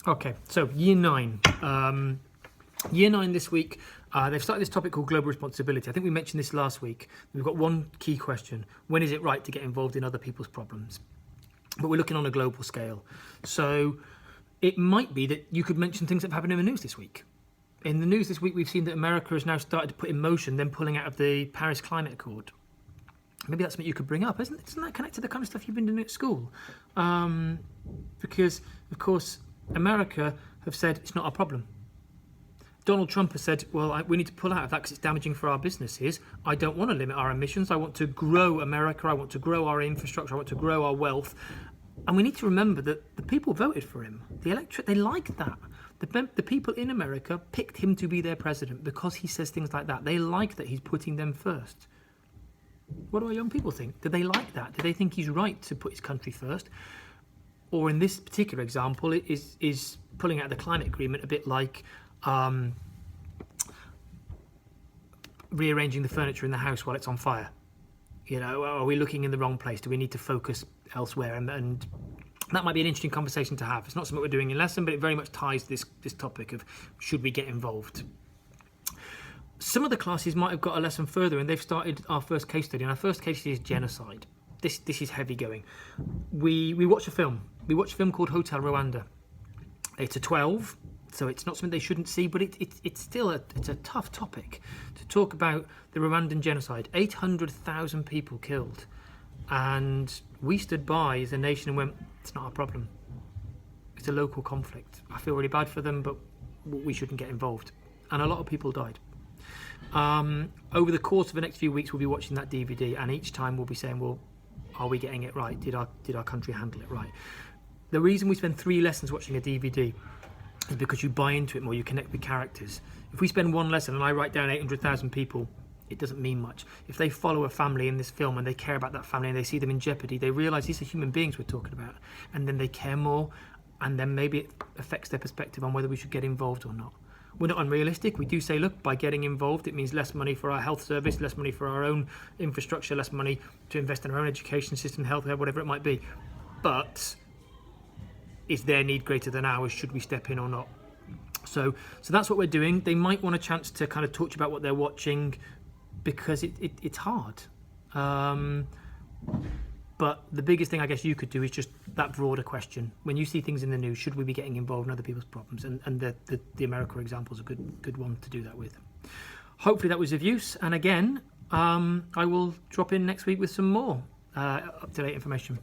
Okay, so Year 9. Year 9 this week, they've started this topic called global responsibility. I think we mentioned this last week. We've got one key question. When is it right to get involved in other people's problems? But we're looking on a global scale. So it might be that you could mention things that have happened in the news this week. In the news this week, we've seen that America has now started to put in motion them pulling out of the Paris Climate Accord. Maybe that's something you could bring up, isn't that connected to the kind of stuff you've been doing at school? Because, of course, America have said it's not our problem. Donald Trump has said, well, we need to pull out of that because it's damaging for our businesses. I don't want to limit our emissions. I want to grow America. I want to grow our infrastructure. I want to grow our wealth. And we need to remember that the people voted for him. The electorate, they like that. The people in America picked him to be their president because he says things like that. They like that he's putting them first. What do our young people think? Do they like that? Do they think he's right to put his country first? Or in this particular example, is pulling out of the climate agreement a bit like rearranging the furniture in the house while it's on fire? You know, are we looking in the wrong place? Do we need to focus elsewhere? And that might be an interesting conversation to have. It's not something we're doing in lesson, but it very much ties this topic of should we get involved. Some of the classes might have got a lesson further, and they've started our first case study. And our first case study is genocide. This is heavy going. We watch a film. We watch a film called Hotel Rwanda. It's a 12, so it's not something they shouldn't see, but it's still a tough topic to talk about the Rwandan genocide. 800,000 people killed, and we stood by as a nation and went, it's not our problem. It's a local conflict. I feel really bad for them, but we shouldn't get involved. And a lot of people died. Over the course of the next few weeks, we'll be watching that DVD, and each time we'll be saying, well, are we getting it right? Did our country handle it right? The reason we spend 3 lessons watching a DVD is because you buy into it more, you connect with characters. If we spend 1 lesson and I write down 800,000 people, it doesn't mean much. If they follow a family in this film and they care about that family and they see them in jeopardy, they realise these are human beings we're talking about, and then they care more, and then maybe it affects their perspective on whether we should get involved or not. We're not unrealistic. We do say, look, by getting involved, it means less money for our health service, less money for our own infrastructure, less money to invest in our own education system, healthcare, whatever it might be. But is their need greater than ours? Should we step in or not? So that's what we're doing. They might want a chance to kind of talk to you about what they're watching, because it's hard. But the biggest thing I guess you could do is just that broader question. When you see things in the news, should we be getting involved in other people's problems? And the America example is a good one to do that with. Hopefully that was of use. And again, I will drop in next week with some more up-to-date information.